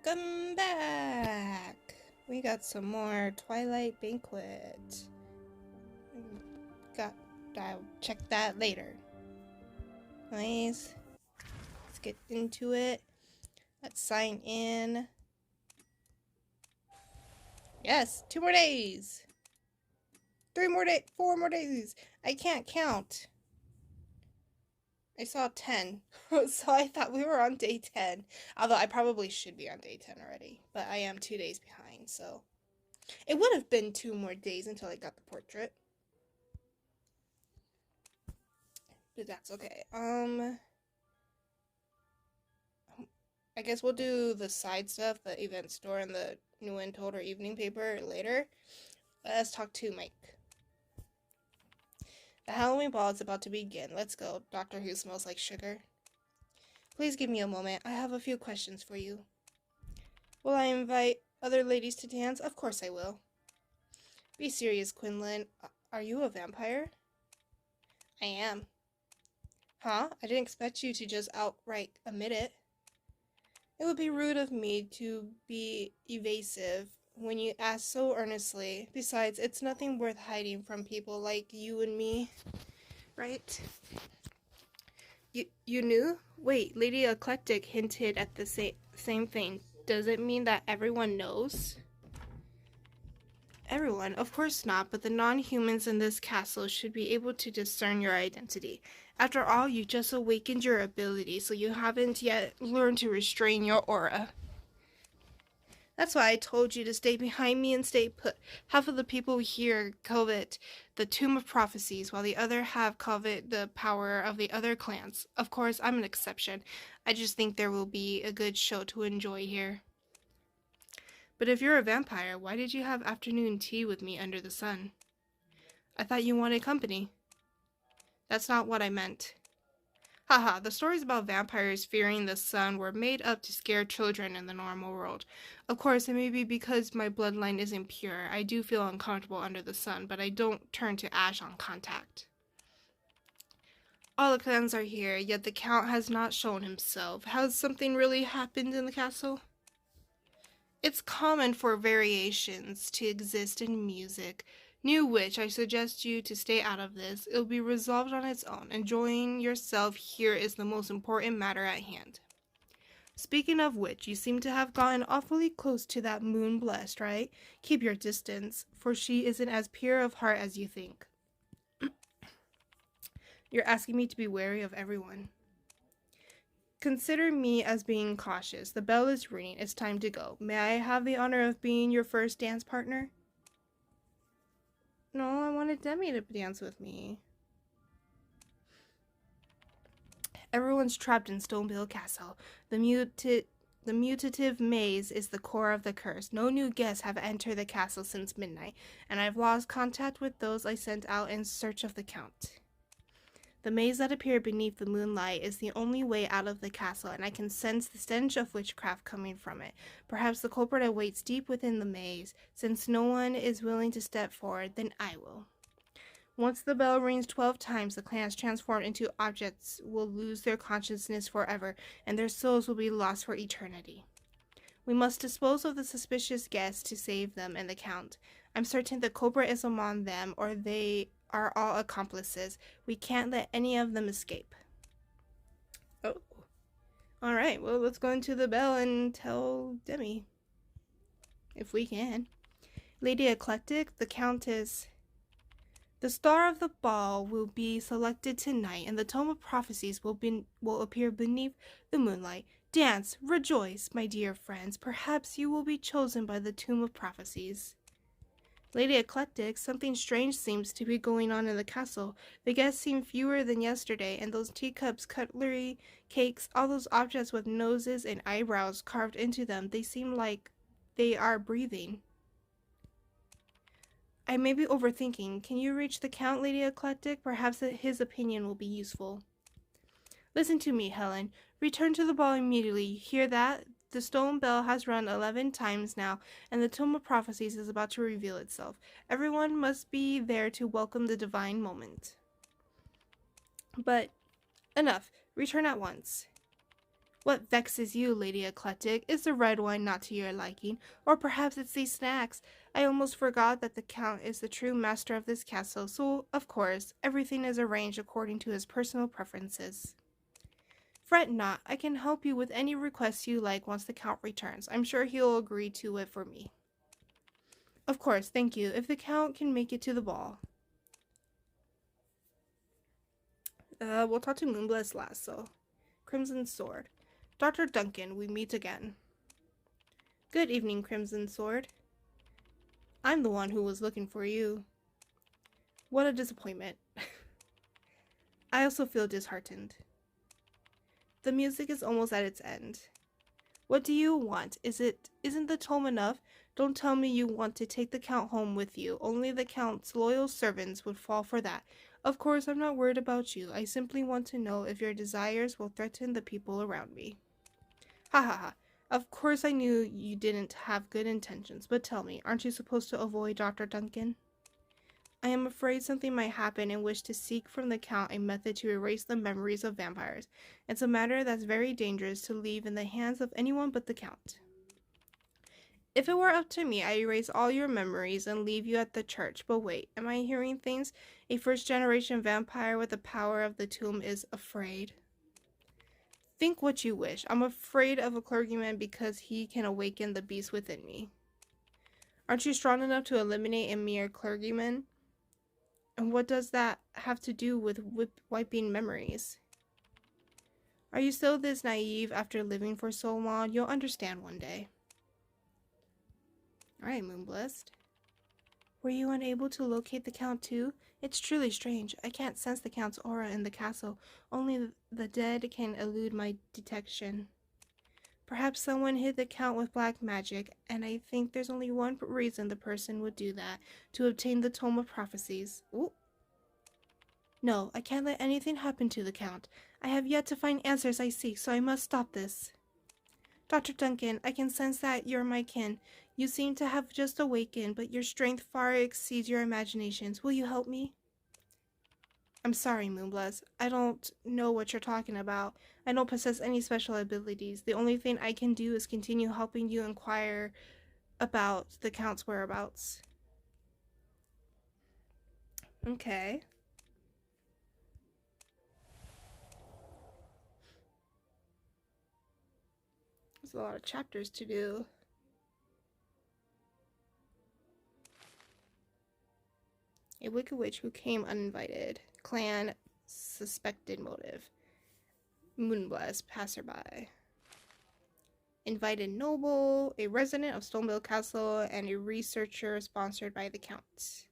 Welcome back! We got some more Twilight Banquet. I'll check that later. Nice. Let's get into it. Let's sign in. Yes, 2 more days! 3 more days, 4 more days! I can't count. I saw 10, so I thought we were on day 10. Although I probably should be on day 10 already, but I am 2 days behind, so. It would have been 2 more days until I got the portrait. But that's okay. I guess we'll do the side stuff, the event store and the new and told or evening paper later. Let's talk to Mike. The Halloween ball is about to begin. Let's go. Doctor Who smells like sugar. Please give me a moment. I have a few questions for you. Will I invite other ladies to dance? Of course I will. Be serious, Quinlan. Are you a vampire? I am. Huh? I didn't expect you to just outright admit it. It would be rude of me to be evasive when you ask so earnestly. Besides, it's nothing worth hiding from people like you and me, right? You knew? Wait, Lady Eclectic hinted at the same thing. Does it mean that everyone knows? Everyone? Of course not, but the non-humans in this castle should be able to discern your identity. After all, you just awakened your ability, so you haven't yet learned to restrain your aura. That's why I told you to stay behind me and stay put. Half of the people here covet the Tomb of Prophecies, while the other half covet the power of the other clans. Of course, I'm an exception. I just think there will be a good show to enjoy here. But if you're a vampire, why did you have afternoon tea with me under the sun? I thought you wanted company. That's not what I meant. Haha, the stories about vampires fearing the sun were made up to scare children in the normal world. Of course, it may be because my bloodline isn't pure. I do feel uncomfortable under the sun, but I don't turn to ash on contact. All the clans are here, yet the Count has not shown himself. Has something really happened in the castle? It's common for variations to exist in music. New Witch, I suggest you to stay out of this. It'll be resolved on its own. Enjoying yourself here is the most important matter at hand. Speaking of which, you seem to have gotten awfully close to that moon blessed, right? Keep your distance, for she isn't as pure of heart as you think. You're asking me to be wary of everyone. Consider me as being cautious. The bell is ringing. It's time to go. May I have the honor of being your first dance partner? No, I wanted Demi to dance with me. Everyone's trapped in Stonebill Castle. The mutative maze is the core of the curse. No new guests have entered the castle since midnight, and I've lost contact with those I sent out in search of the Count. The maze that appeared beneath the moonlight is the only way out of the castle, and I can sense the stench of witchcraft coming from it. Perhaps the culprit awaits deep within the maze. Since no one is willing to step forward, then I will. Once the bell rings 12 times, the clans transformed into objects will lose their consciousness forever, and their souls will be lost for eternity. We must dispose of the suspicious guests to save them and the Count. I'm certain the culprit is among them, or they are all accomplices. We can't let any of them escape. Oh. Alright, well, let's go into the bell and tell Demi. If we can. Lady Eclectic, the Countess. The star of the ball will be selected tonight, and the Tome of Prophecies will appear beneath the moonlight. Dance, rejoice, my dear friends. Perhaps you will be chosen by the Tomb of Prophecies. Lady Eclectic, something strange seems to be going on in the castle. The guests seem fewer than yesterday, and those teacups, cutlery, cakes, all those objects with noses and eyebrows carved into them, they seem like they are breathing. I may be overthinking. Can you reach the Count, Lady Eclectic? Perhaps his opinion will be useful. Listen to me, Helen. Return to the ball immediately. Hear that? The stone bell has rung 11 times now, and the Tome of Prophecies is about to reveal itself. Everyone must be there to welcome the divine moment. But enough. Return at once. What vexes you, Lady Eclectic? Is the red wine not to your liking? Or perhaps it's these snacks? I almost forgot that the Count is the true master of this castle, so, of course, everything is arranged according to his personal preferences. Fret not, I can help you with any request you like once the Count returns. I'm sure he'll agree to it for me. Of course, thank you, if the Count can make it to the ball. We'll talk to Moonbless last, so. Crimson Sword. Dr. Duncan, we meet again. Good evening, Crimson Sword. I'm the one who was looking for you. What a disappointment. I also feel disheartened. The music is almost at its end. What do you want? Isn't the tome enough? Don't tell me you want to take the Count home with you. Only the Count's loyal servants would fall for that. Of course, I'm not worried about you. I simply want to know if your desires will threaten the people around me. Ha ha ha. Of course I knew you didn't have good intentions, but tell me, aren't you supposed to avoid Dr. Duncan? I am afraid something might happen and wish to seek from the Count a method to erase the memories of vampires. It's a matter that's very dangerous to leave in the hands of anyone but the Count. If it were up to me, I'd erase all your memories and leave you at the church. But wait, am I hearing things? A first-generation vampire with the power of the tomb is afraid. Think what you wish. I'm afraid of a clergyman because he can awaken the beast within me. Aren't you strong enough to eliminate a mere clergyman? And what does that have to do with wiping memories? Are you still this naive after living for so long? You'll understand one day. Alright, Moonblessed. Were you unable to locate the Count too? It's truly strange. I can't sense the Count's aura in the castle. Only the dead can elude my detection. Perhaps someone hit the Count with black magic, and I think there's only one reason the person would do that, to obtain the Tome of Prophecies. Ooh. No, I can't let anything happen to the Count. I have yet to find answers I seek, so I must stop this. Dr. Duncan, I can sense that you're my kin. You seem to have just awakened, but your strength far exceeds your imaginations. Will you help me? I'm sorry, Moonbless. I don't know what you're talking about. I don't possess any special abilities. The only thing I can do is continue helping you inquire about the Count's whereabouts. Okay. There's a lot of chapters to do. A wicked witch who came uninvited. Clan suspected motive. Moonblast passerby. Invited noble, a resident of Stoneville Castle, and a researcher sponsored by the Count.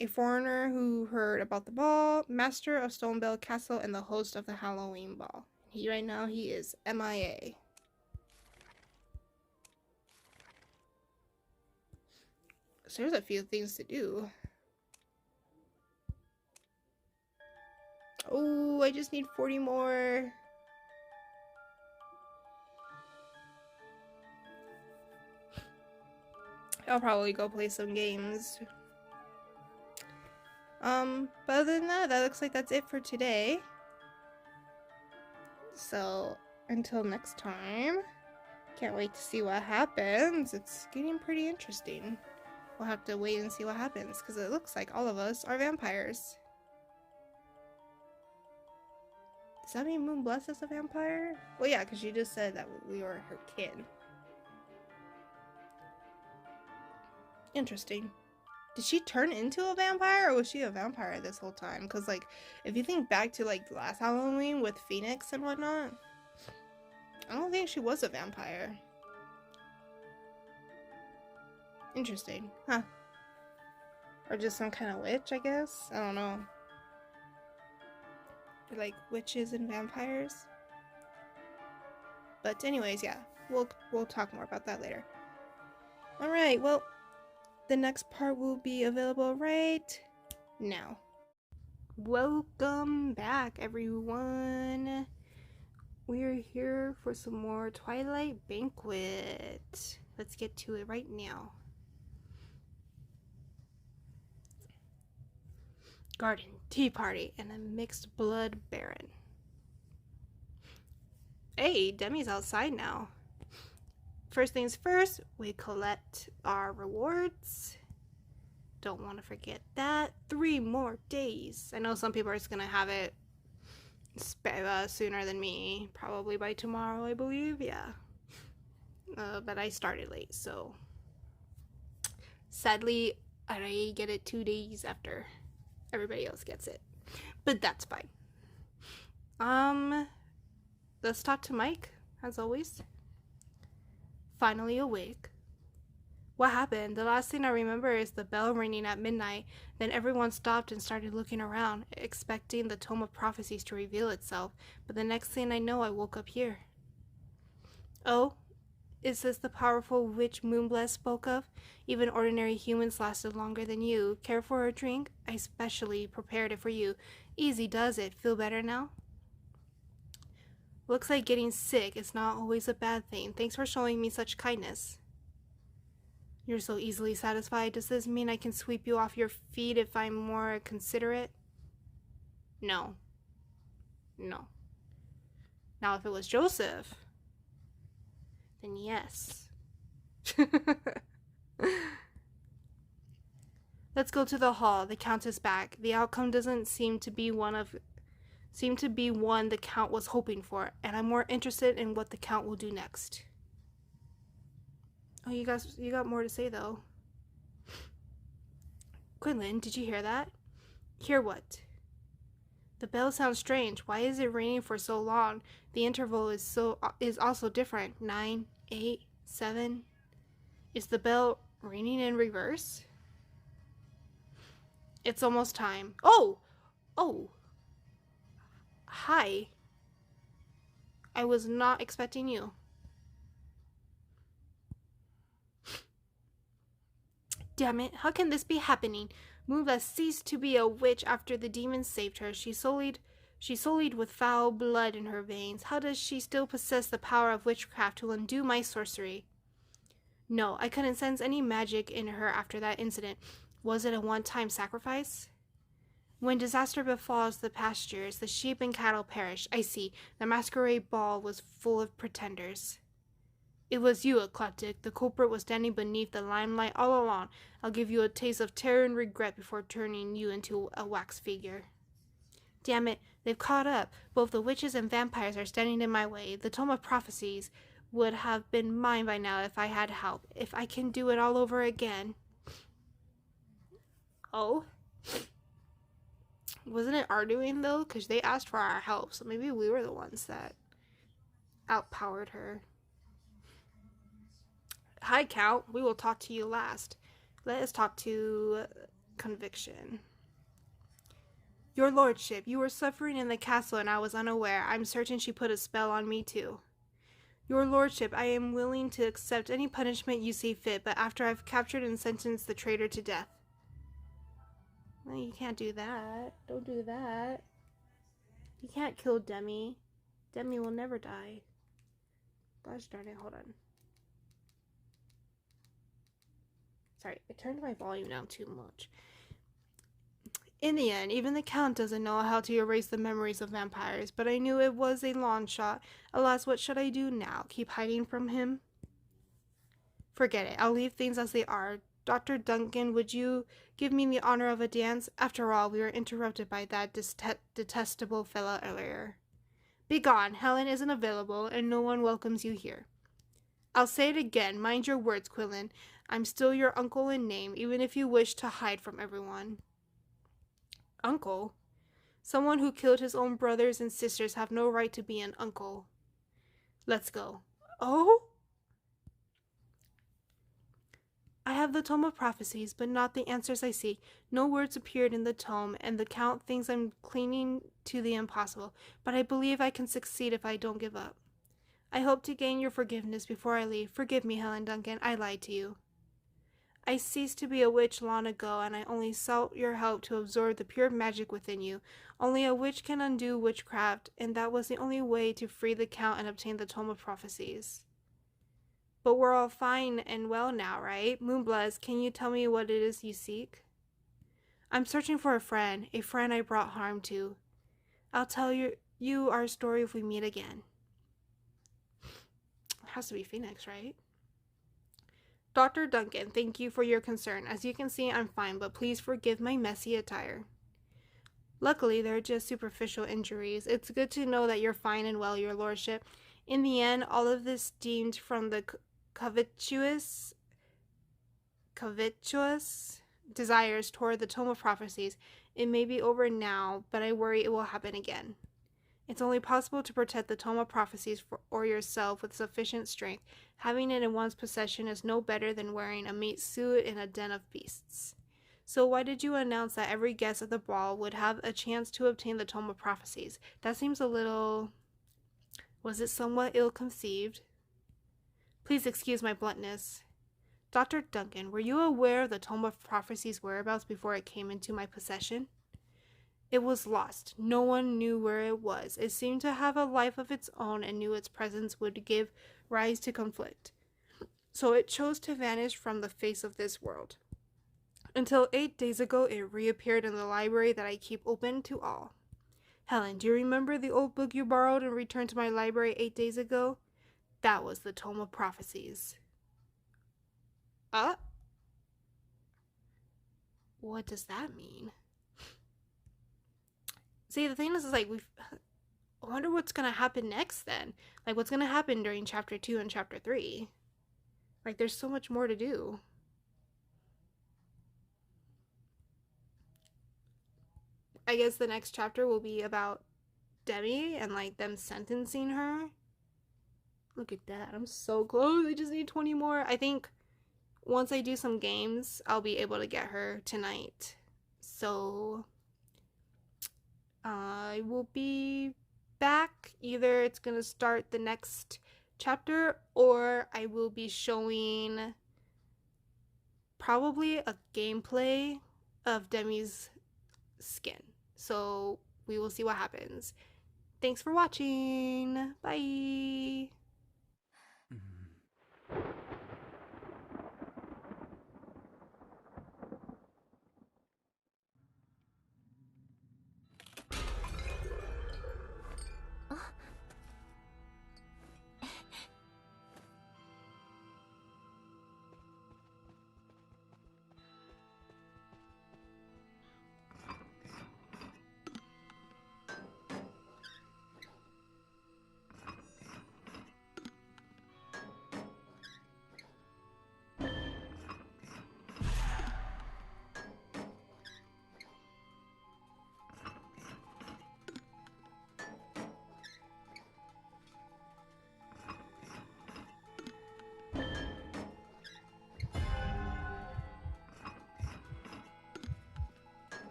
A foreigner who heard about the ball, master of Stoneville Castle, and the host of the Halloween ball. Right now he is MIA. So there's a few things to do. Oh, I just need 40 more. I'll probably go play some games. But other than that, that looks like that's it for today. So, until next time, can't wait to see what happens. It's getting pretty interesting. We'll have to wait and see what happens, because it looks like all of us are vampires. Does that mean Moonbless is a vampire? Well, yeah, because you just said that we were her kin. Interesting. Did she turn into a vampire, or was she a vampire this whole time? Because, like, if you think back to, like, last Halloween with Phoenix and whatnot, I don't think she was a vampire. Interesting. Huh. Or just some kind of witch, I guess? I don't know. Or, like, witches and vampires? But anyways, yeah. We'll talk more about that later. Alright, well, the next part will be available right now. Welcome back, everyone. We're here for some more Twilight Banquet. Let's get to it right now. Garden, tea party, and a mixed blood baron. Hey, Demi's outside now. First things first, we collect our rewards. Don't want to forget that. 3 more days. I know some people are just going to have it sooner than me. Probably by tomorrow, I believe. Yeah. But I started late, so sadly, I get it 2 days after everybody else gets it. But that's fine. Let's talk to Mike, as always. Finally awake. What happened? The last thing I remember is the bell ringing at midnight. Then everyone stopped and started looking around, expecting the tome of prophecies to reveal itself. But the next thing I know, I woke up here. Oh? Is this the powerful witch Moonbless spoke of? Even ordinary humans lasted longer than you. Care for a drink? I specially prepared it for you. Easy does it. Feel better now? Looks like getting sick is not always a bad thing. Thanks for showing me such kindness. You're so easily satisfied. Does this mean I can sweep you off your feet if I'm more considerate? No. No. Now, if it was Joseph, then yes. Let's go to the hall. The Count is back. The outcome doesn't seem to be one the Count was hoping for, and I'm more interested in what the Count will do next. Oh, you got more to say though. Quinlan, did you hear that? Hear what? The bell sounds strange. Why is it ringing for so long? The interval is also different. 9, 8, 7. Is the bell ringing in reverse? It's almost time. Oh! Hi. I was not expecting you. Damn it, how can this be happening? Moonbless ceased to be a witch after the demons saved her. She sullied with foul blood in her veins. How does she still possess the power of witchcraft to undo my sorcery? No, I couldn't sense any magic in her after that incident. Was it a one-time sacrifice? When disaster befalls the pastures, the sheep and cattle perish. I see. The masquerade ball was full of pretenders. It was you, eclectic. The culprit was standing beneath the limelight all along. I'll give you a taste of terror and regret before turning you into a wax figure. Damn it, they've caught up. Both the witches and vampires are standing in my way. The tome of prophecies would have been mine by now if I had help. If I can do it all over again. Oh? Wasn't it our doing, though? Because they asked for our help, so maybe we were the ones that outpowered her. Hi, Count. We will talk to you last. Let us talk to conviction. Your lordship, you were suffering in the castle and I was unaware. I'm certain she put a spell on me too. Your lordship, I am willing to accept any punishment you see fit, but after I've captured and sentenced the traitor to death. No, you can't do that. Don't do that. You can't kill Demi. Demi will never die. Gosh darn it, hold on. Sorry, I turned my volume down too much. In the end, even the Count doesn't know how to erase the memories of vampires, but I knew it was a long shot. Alas, what should I do now? Keep hiding from him? Forget it. I'll leave things as they are. Dr. Duncan, would you give me the honor of a dance? After all, we were interrupted by that detestable fella earlier. Begone. Helen isn't available, and no one welcomes you here. I'll say it again. Mind your words, Quinlan. I'm still your uncle in name, even if you wish to hide from everyone. Uncle? Someone who killed his own brothers and sisters have no right to be an uncle. Let's go. Oh? I have the tome of prophecies, but not the answers I seek. No words appeared in the tome, and the Count thinks I'm clinging to the impossible, but I believe I can succeed if I don't give up. I hope to gain your forgiveness before I leave. Forgive me, Helen Duncan. I lied to you. I ceased to be a witch long ago, and I only sought your help to absorb the pure magic within you. Only a witch can undo witchcraft, and that was the only way to free the Count and obtain the tome of prophecies. But we're all fine and well now, right? Moonbloods, can you tell me what it is you seek? I'm searching for a friend I brought harm to. I'll tell you our story if we meet again. Has to be Phoenix, right? Dr. Duncan, thank you for your concern. As you can see, I'm fine, but please forgive my messy attire. Luckily, they're just superficial injuries. It's good to know that you're fine and well, your lordship. In the end, all of this stemmed from the covetous desires toward the Tome of Prophecies. It may be over now, but I worry it will happen again. It's only possible to protect the Tome of Prophecies or yourself with sufficient strength. Having it in one's possession is no better than wearing a meat suit in a den of beasts. So why did you announce that every guest at the ball would have a chance to obtain the Tome of Prophecies? That seems a little... Was it somewhat ill-conceived? Please excuse my bluntness. Dr. Duncan, were you aware of the Tome of Prophecies' whereabouts before it came into my possession? It was lost. No one knew where it was. It seemed to have a life of its own and knew its presence would give rise to conflict. So it chose to vanish from the face of this world. Until 8 days ago, it reappeared in the library that I keep open to all. Helen, do you remember the old book you borrowed and returned to my library 8 days ago? That was the Tome of Prophecies. What does that mean? See, the thing is like, I wonder what's gonna happen next then. Like, what's gonna happen during chapter 2 and chapter 3? Like, there's so much more to do. I guess the next chapter will be about Demi and, like, them sentencing her. Look at that. I'm so close. I just need 20 more. I think once I do some games, I'll be able to get her tonight. So I will be back. Either it's gonna start the next chapter or I will be showing probably a gameplay of Demi's skin. So we will see what happens. Thanks for watching. Bye.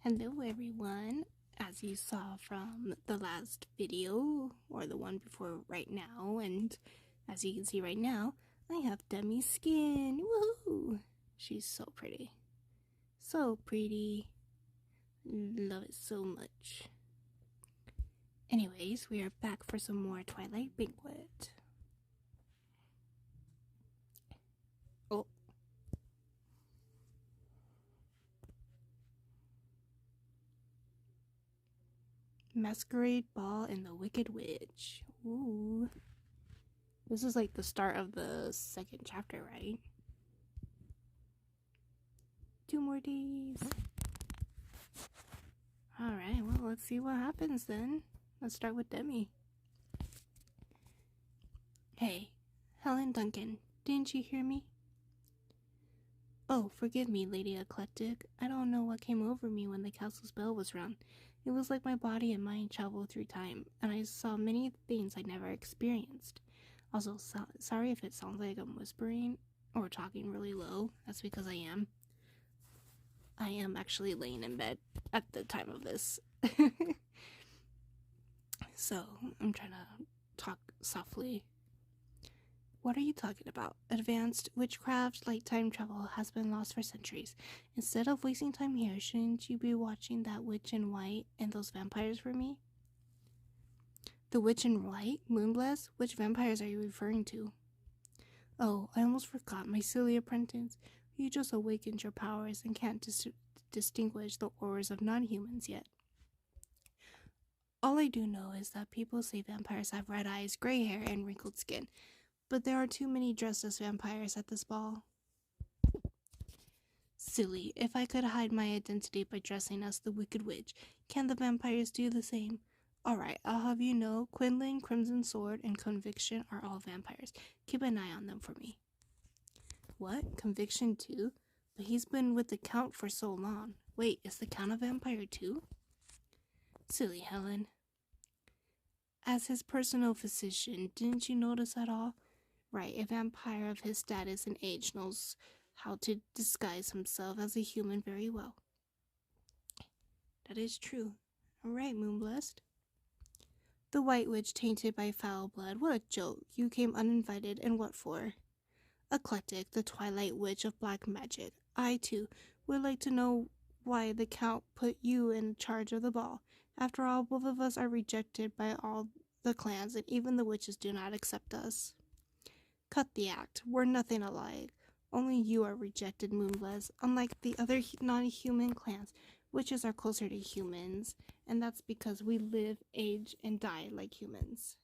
Hello everyone. As you saw from the last video, or the one before right now, and as you can see right now, I have Demi's skin. Woohoo! She's so pretty. So pretty. Love it so much. Anyways, we are back for some more Twilight Banquet. Oh. Masquerade Ball and the Wicked Witch. Ooh. This is like the start of the second chapter, right? 2 more days. Alright, well, let's see what happens then. Let's start with Demi. Hey, Helen Duncan, didn't you hear me? Oh, forgive me, Lady Eclectic. I don't know what came over me when the castle's bell was rung. It was like my body and mind traveled through time, and I saw many things I never experienced. Also, sorry if it sounds like I'm whispering or talking really low. That's because I am. I am actually laying in bed at the time of this. So, I'm trying to talk softly. What are you talking about? Advanced witchcraft like time travel has been lost for centuries. Instead of wasting time here, shouldn't you be watching that witch in white and those vampires for me? The witch in white? Moonbless? Which vampires are you referring to? Oh, I almost forgot, my silly apprentice. You just awakened your powers and can't distinguish the auras of non-humans yet. All I do know is that people say vampires have red eyes, gray hair, and wrinkled skin. But there are too many dressed as vampires at this ball. Silly. If I could hide my identity by dressing as the Wicked Witch, can the vampires do the same? Alright, I'll have you know, Quinlan, Crimson Sword, and Conviction are all vampires. Keep an eye on them for me. What? Conviction too? But he's been with the Count for so long. Wait, is the Count a vampire too? Silly Helen. As his personal physician, didn't you notice at all? Right, a vampire of his status and age knows how to disguise himself as a human very well. That is true. Alright, Moonblessed. The White Witch tainted by foul blood. What a joke. You came uninvited, and what for? Eclectic, the Twilight Witch of black magic. I, too, would like to know why the Count put you in charge of the ball. After all, both of us are rejected by all the clans, and even the witches do not accept us. Cut the act. We're nothing alike. Only you are rejected, Moonbless. Unlike the other non-human clans, witches are closer to humans, and that's because we live, age, and die like humans.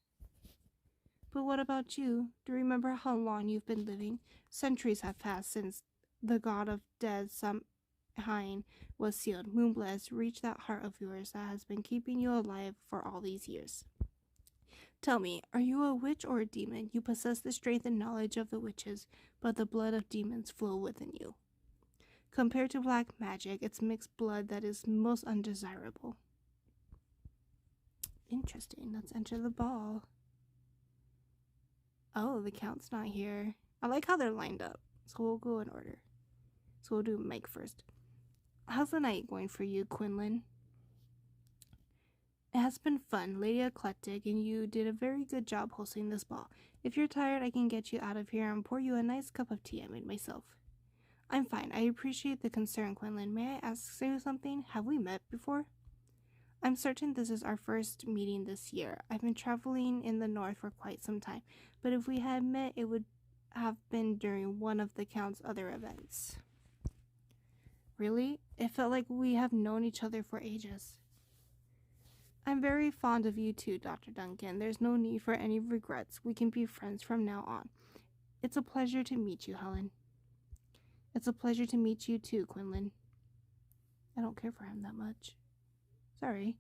But what about you? Do you remember how long you've been living? Centuries have passed since the god of death, Samhain, was sealed. Moonbless, reach that heart of yours that has been keeping you alive for all these years. Tell me, are you a witch or a demon? You possess the strength and knowledge of the witches, but the blood of demons flow within you. Compared to black magic, it's mixed blood that is most undesirable. Interesting. Let's enter the ball. Oh, the Count's not here. I like how they're lined up. So we'll go in order. So we'll do Mike first. How's the night going for you, Quinlan? It has been fun, Lady Eclectic, and you did a very good job hosting this ball. If you're tired, I can get you out of here and pour you a nice cup of tea I made myself. I'm fine. I appreciate the concern, Quinlan. May I ask you something? Have we met before? I'm certain this is our first meeting this year. I've been traveling in the north for quite some time, but if we had met, it would have been during one of the Count's other events. Really? It felt like we have known each other for ages. I'm very fond of you too, Dr. Duncan. There's no need for any regrets. We can be friends from now on. It's a pleasure to meet you, Helen. It's a pleasure to meet you too, Quinlan. I don't care for him that much. Sorry.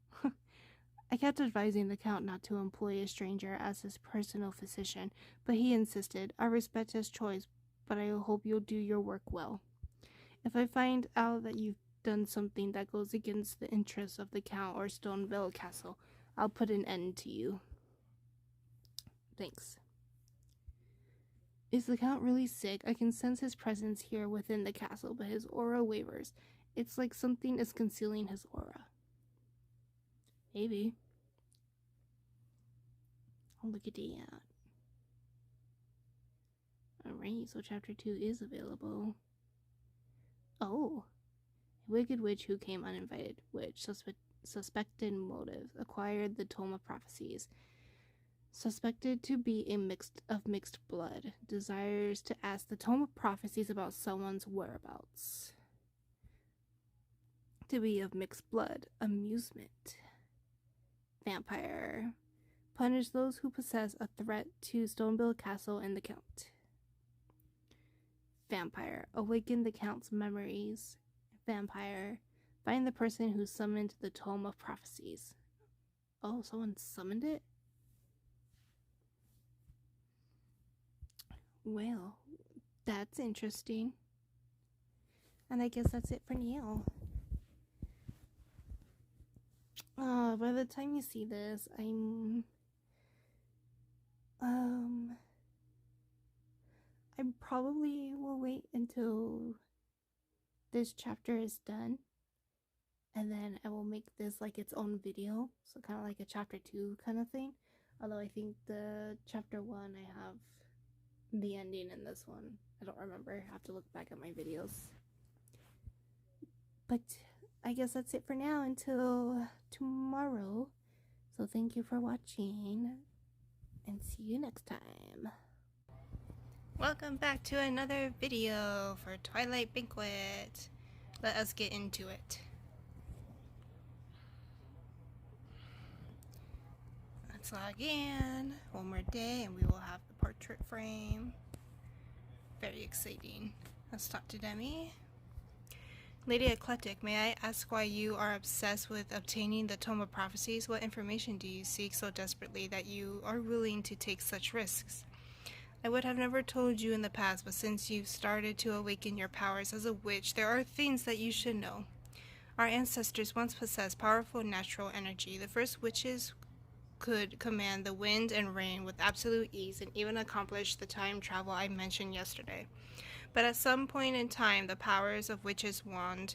I kept advising the Count not to employ a stranger as his personal physician, but he insisted. I respect his choice, but I hope you'll do your work well. If I find out that you've done something that goes against the interests of the Count or Stoneville Castle, I'll put an end to you. Thanks. Is the Count really sick? I can sense his presence here within the castle, but his aura wavers. It's like something is concealing his aura. Maybe. Oh, look at that. Alright, so chapter 2 is available. Oh. A wicked witch who came uninvited. Witch. Suspected motive. Acquired the tome of prophecies. Suspected to be of mixed blood. Desires to ask the tome of prophecies about someone's whereabouts. To be of mixed blood. Amusement. Vampire. Punish those who possess a threat to Stonebill Castle and the Count. Vampire. Awaken the Count's memories. Vampire. Find the person who summoned the Tome of Prophecies. Oh, someone summoned it? Well, that's interesting. And I guess that's it for now. By the time you see this, I probably will wait until this chapter is done, and then I will make this like its own video, so kind of like a chapter 2 kind of thing. Although I think the chapter 1 I have the ending in this one. I don't remember. I have to look back at my videos. But I guess that's it for now until tomorrow. So thank you for watching, and see you next time. Welcome back to another video for Twilight Banquet. Let us get into it. Let's log in. One more day and we will have the portrait frame. Very exciting. Let's talk to Demi. Lady Eclectic, may I ask why you are obsessed with obtaining the Tome of Prophecies? What information do you seek so desperately that you are willing to take such risks? I would have never told you in the past, but since you've started to awaken your powers as a witch, there are things that you should know. Our ancestors once possessed powerful natural energy. The first witches could command the wind and rain with absolute ease and even accomplish the time travel I mentioned yesterday. But at some point in time, the powers of witches waned.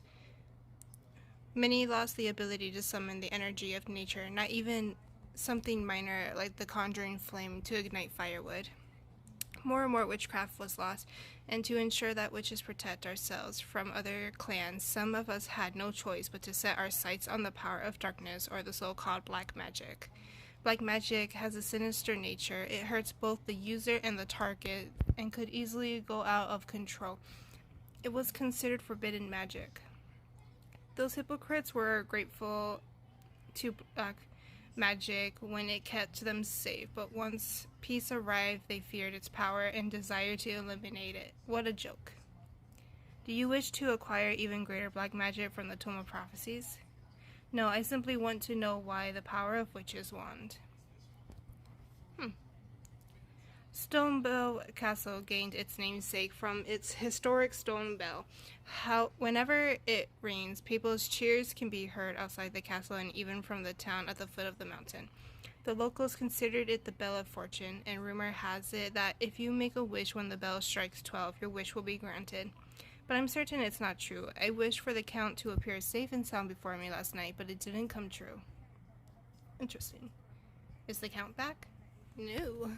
Many lost the ability to summon the energy of nature, not even something minor like the conjuring flame to ignite firewood. More and more witchcraft was lost, and to ensure that witches protect ourselves from other clans, some of us had no choice but to set our sights on the power of darkness, or the so-called black magic. Black magic has a sinister nature. It hurts both the user and the target, and could easily go out of control. It was considered forbidden magic. Those hypocrites were grateful to black magic when it kept them safe, but once peace arrived, they feared its power and desired to eliminate it. What a joke. Do you wish to acquire even greater black magic from the Tome of Prophecies? No, I simply want to know why the power of witches waned. Stonebill Castle gained its namesake from its historic stone bell. Whenever it rains, people's cheers can be heard outside the castle and even from the town at the foot of the mountain. The locals considered it the bell of fortune, and rumor has it that if you make a wish when the bell strikes 12, your wish will be granted. But I'm certain it's not true. I wished for the Count to appear safe and sound before me last night, but it didn't come true. Interesting. Is the Count back? No.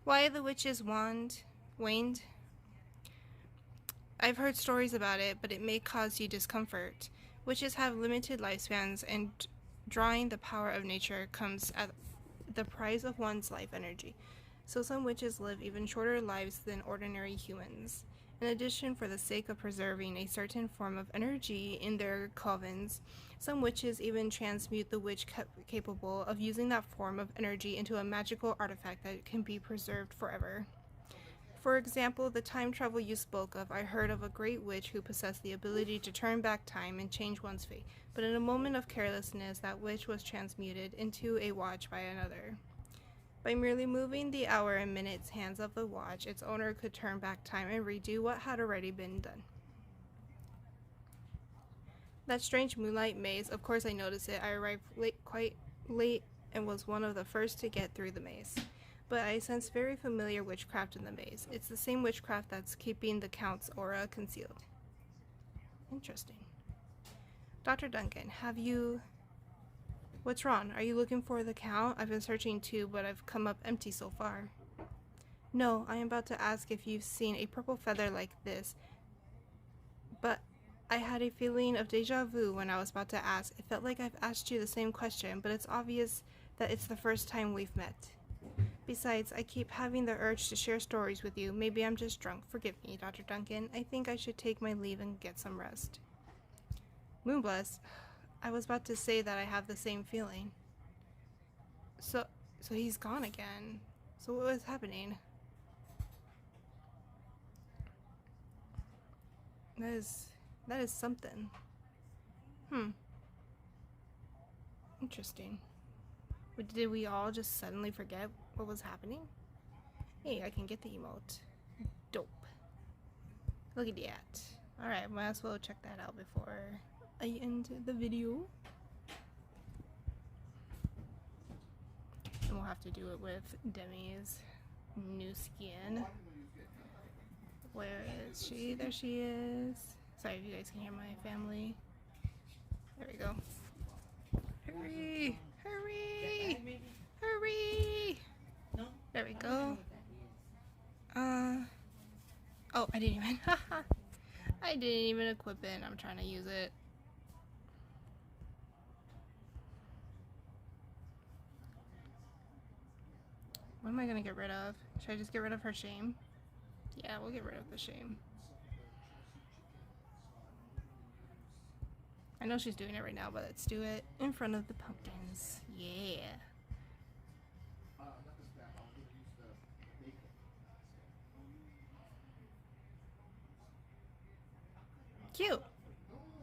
Why the witch's wand waned? I've heard stories about it, but it may cause you discomfort. Witches have limited lifespans, and drawing the power of nature comes at the price of one's life energy. So some witches live even shorter lives than ordinary humans. In addition, for the sake of preserving a certain form of energy in their covens, some witches even transmute the witch capable of using that form of energy into a magical artifact that can be preserved forever. For example, the time travel you spoke of, I heard of a great witch who possessed the ability to turn back time and change one's fate, but in a moment of carelessness, that witch was transmuted into a watch by another. By merely moving the hour and minutes hands of the watch, its owner could turn back time and redo what had already been done. That strange moonlight maze, of course I noticed it. I arrived quite late and was one of the first to get through the maze. But I sense very familiar witchcraft in the maze. It's the same witchcraft that's keeping the Count's aura concealed. Interesting. Dr. Duncan, have you... What's wrong? Are you looking for the count? I've been searching too, but I've come up empty so far. No, I am about to ask if you've seen a purple feather like this. But I had a feeling of deja vu when I was about to ask. It felt like I've asked you the same question, but it's obvious that it's the first time we've met. Besides, I keep having the urge to share stories with you. Maybe I'm just drunk. Forgive me, Dr. Duncan. I think I should take my leave and get some rest. Moonbless, I was about to say that I have the same feeling. So he's gone again. So what was happening? That is something. Interesting. Did we all just suddenly forget what was happening? Hey, I can get the emote. Dope. Look at that. Alright, might as well check that out before I end the video. And we'll have to do it with Demi's new skin. Where is she? There she is. Sorry if you guys can hear my family. There we go. Hurry! Hurry! Hurry! There we go. Oh, I didn't even. I didn't even equip it. I'm trying to use it. What am I gonna get rid of? Should I just get rid of her shame? Yeah, we'll get rid of the shame. I know she's doing it right now, but let's do it in front of the pumpkins. Yeah. Cute.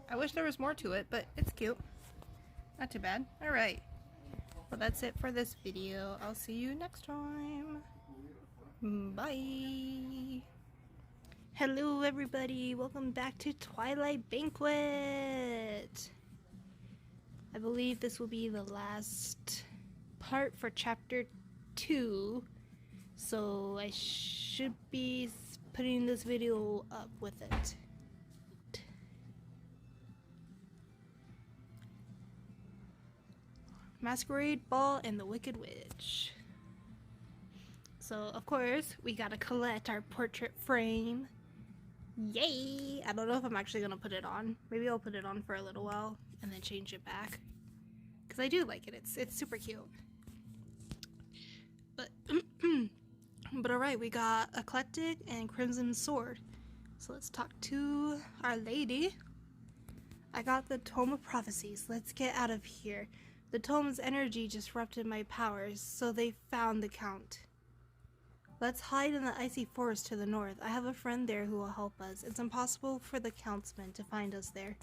I wish there was more to it, but it's cute. Not too bad. Alright. Well, that's it for this video. I'll see you next time. Bye. Hello everybody, welcome back to Twilight Banquet. I believe this will be the last part for chapter 2, so I should be putting this video up with it. Masquerade Ball and the Wicked Witch. So of course we gotta collect our portrait frame. Yay! I don't know if I'm actually gonna put it on. Maybe I'll put it on for a little while and then change it back. Because I do like it. It's super cute. But but alright, we got Eclectic and Crimson Sword. So let's talk to Our Lady. I got the Tome of Prophecies. Let's get out of here. The tome's energy disrupted my powers, so they found the Count. Let's hide in the icy forest to the north. I have a friend there who will help us. It's impossible for the Countsman to find us there.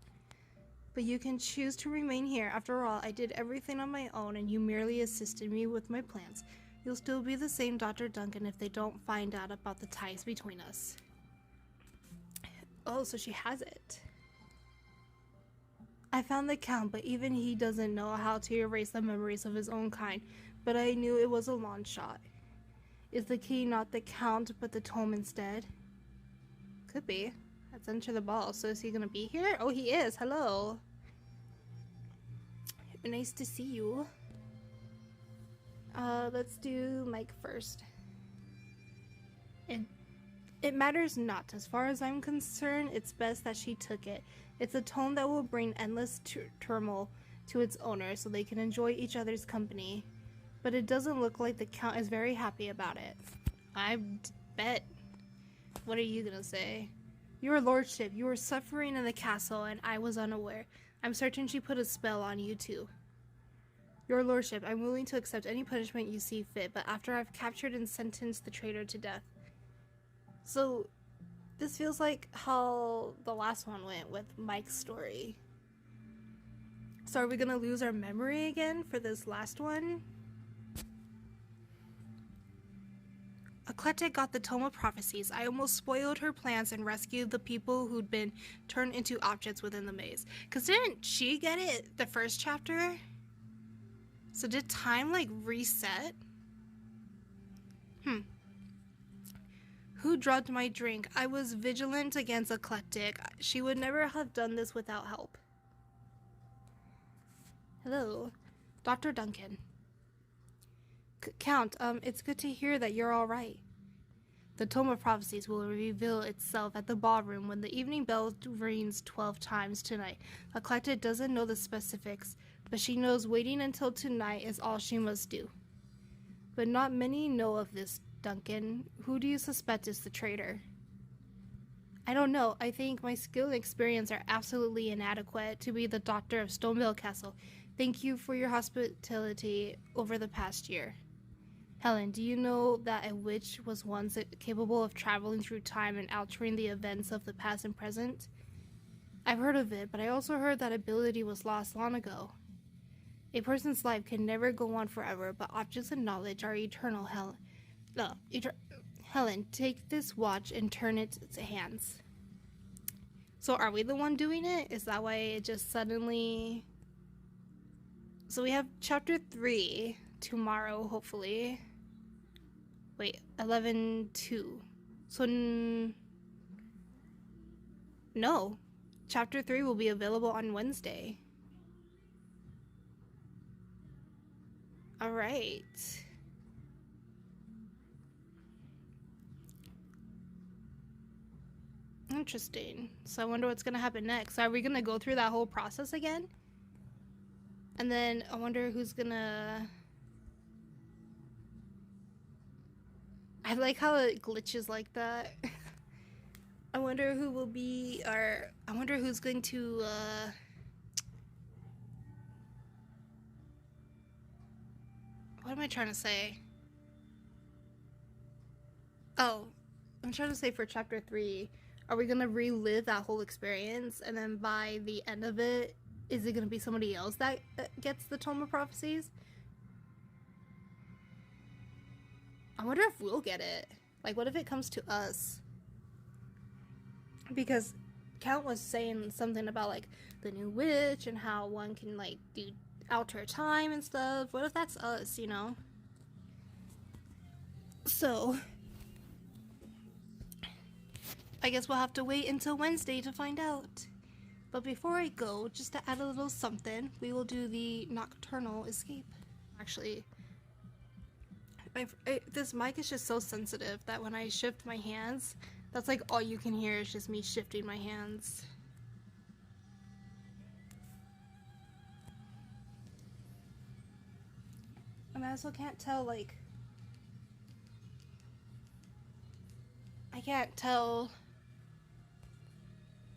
But you can choose to remain here. After all, I did everything on my own and you merely assisted me with my plans. You'll still be the same Dr. Duncan if they don't find out about the ties between us. Oh, so she has it. I found the Count, but even he doesn't know how to erase the memories of his own kind. But I knew it was a long shot. Is the key not the Count, but the tome instead? Could be. Let's enter the ball. So is he gonna be here? Oh, he is. Hello. Nice to see you. Let's do Mike first. It matters not. As far as I'm concerned, it's best that she took it. It's a tome that will bring endless turmoil to its owner so they can enjoy each other's company. But it doesn't look like the Count is very happy about it. I bet. What are you gonna say? Your lordship, you were suffering in the castle and I was unaware. I'm certain she put a spell on you too. Your lordship, I'm willing to accept any punishment you see fit, but after I've captured and sentenced the traitor to death. So, this feels like how the last one went with Mike's story. So are we gonna lose our memory again for this last one? Eclectic got the Tome of Prophecies. I almost spoiled her plans and rescued the people who'd been turned into objects within the maze. Because didn't she get it the first chapter? So did time like reset? Who drugged my drink? I was vigilant against eclectic. She would never have done this without help. Hello, Dr. Duncan. Count, it's good to hear that you're all right. The Tome of Prophecies will reveal itself at the ballroom when the evening bell rings 12 times tonight. Eclectic doesn't know the specifics, but she knows waiting until tonight is all she must do. But not many know of this, Duncan. Who do you suspect is the traitor? I don't know. I think my skill and experience are absolutely inadequate to be the doctor of Stoneville Castle. Thank you for your hospitality over the past year. Helen, do you know that a witch was once capable of traveling through time and altering the events of the past and present? I've heard of it, but I also heard that ability was lost long ago. A person's life can never go on forever, but objects of knowledge are eternal. Helen, take this watch and turn it to hands. So are we the one doing it? Is that why it just suddenly... So we have chapter 3 tomorrow, hopefully. Wait, 11/2. So no. Chapter 3 will be available on Wednesday. Alright. Interesting. So I wonder what's gonna happen next. Are we gonna go through that whole process again? And then I wonder who's gonna... I like how it glitches like that. I wonder who will be our... I wonder who's going to, What am I trying to say? Oh, I'm trying to say for chapter 3, are we gonna relive that whole experience, and then by the end of it, is it gonna be somebody else that gets the Tome of Prophecies? I wonder if we'll get it. Like, what if it comes to us? Because Count was saying something about, like, the new witch and how one can, like, do alter time and stuff. What if that's us, you know? So, I guess we'll have to wait until Wednesday to find out. But before I go, just to add a little something, we will do the nocturnal escape. Actually, this mic is just so sensitive that when I shift my hands, that's like all you can hear is just me shifting my hands. And I also can't tell, like, I can't tell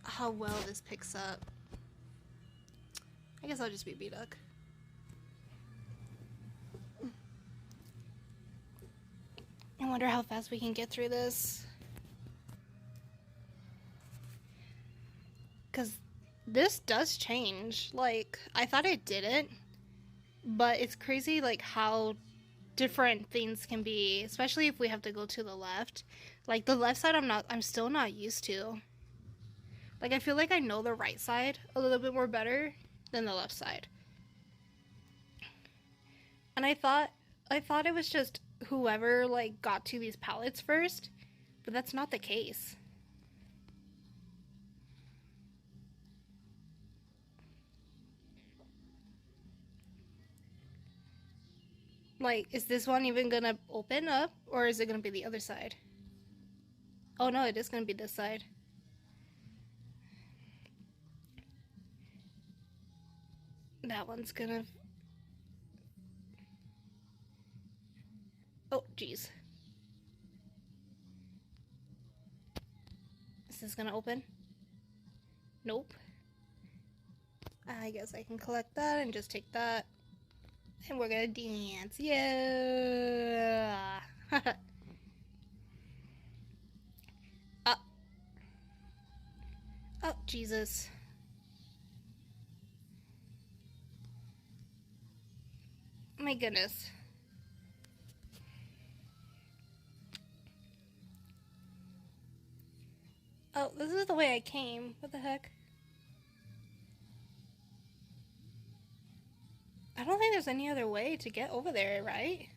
how well this picks up. I guess I'll just be B-Duck. I wonder how fast we can get through this. Because this does change. Like, I thought it didn't. But it's crazy, like, how different things can be. Especially if we have to go to the left. Like, the left side I'm still not used to. Like, I feel like I know the right side a little bit more better than the left side. And I thought it was just whoever, like, got to these pallets first, but that's not the case. Like, is this one even gonna open up, or is it gonna be the other side? Oh no, it is gonna be this side. That one's gonna... Oh, jeez. Is this gonna open? Nope. I guess I can collect that and just take that. And we're gonna dance. Yeah! Oh, Jesus. My goodness. Oh, this is the way I came. What the heck? I don't think there's any other way to get over there, right?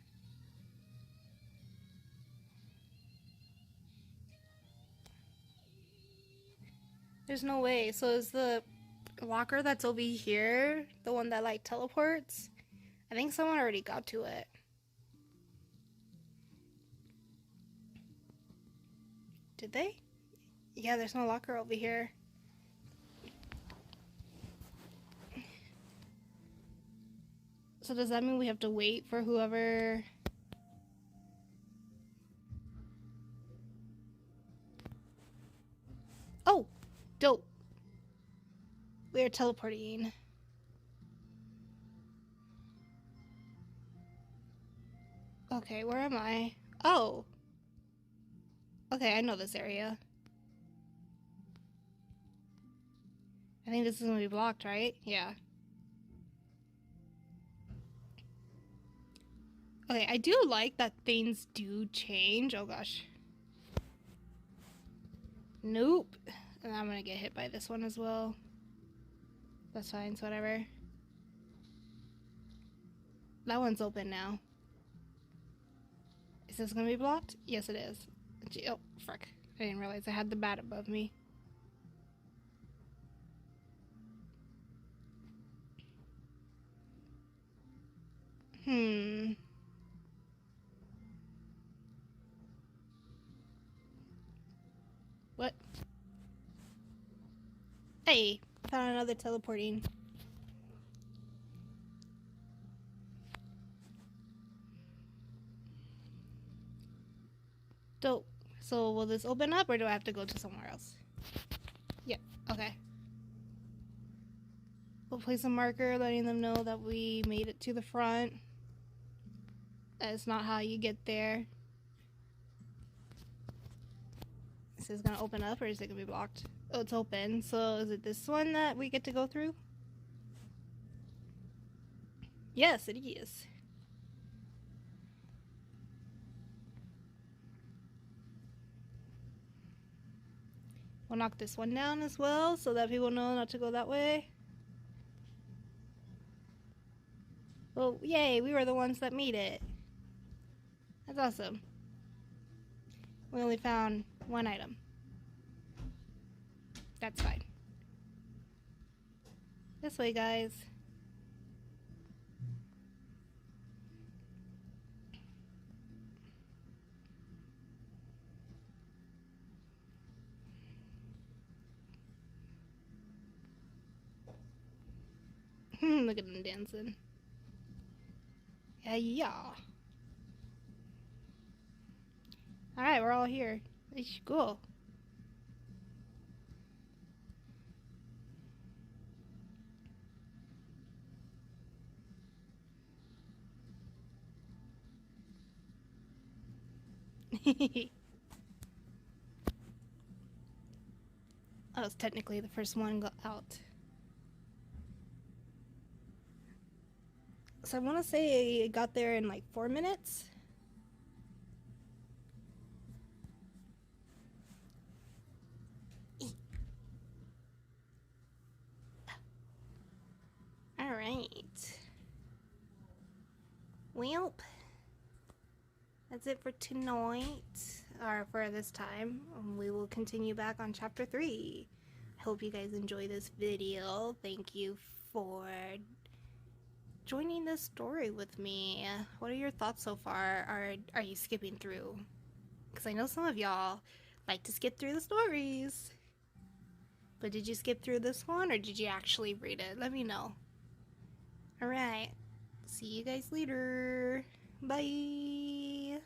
There's no way. So is the locker that's over here the one that like teleports? I think someone already got to it. Did they? Yeah, there's no locker over here. So does that mean we have to wait for whoever... Oh! Dope. We are teleporting. Okay, where am I? Oh! Okay, I know this area. I think this is gonna be blocked, right? Yeah. Okay, I do like that things do change. Oh gosh. Nope. And I'm gonna get hit by this one as well. That's fine, it's whatever. That one's open now. Is this gonna be blocked? Yes, it is. Oh, frick. I didn't realize I had the bat above me. What? Hey, found another teleporting. Dope. So will this open up or do I have to go to somewhere else? Yep, okay. We'll place a marker letting them know that we made it to the front. That's not how you get there. Is this gonna open up or is it gonna be blocked? Oh, it's open. So is it this one that we get to go through? Yes, it is. We'll knock this one down as well so that people know not to go that way. Well, yay, we were the ones that made it. That's awesome. We only found one item. That's fine. This way, guys. Look at them dancing. Yeah, yeah. Alright, we're all here. It's cool. I was technically the first one out. So I want to say I got there in like 4 minutes. Alright. Well, that's it for tonight. Or for this time. We will continue back on chapter 3. I hope you guys enjoy this video. Thank you for joining this story with me. What are your thoughts so far? Are you skipping through? Because I know some of y'all like to skip through the stories. But did you skip through this one or did you actually read it? Let me know. Alright. See you guys later. Bye.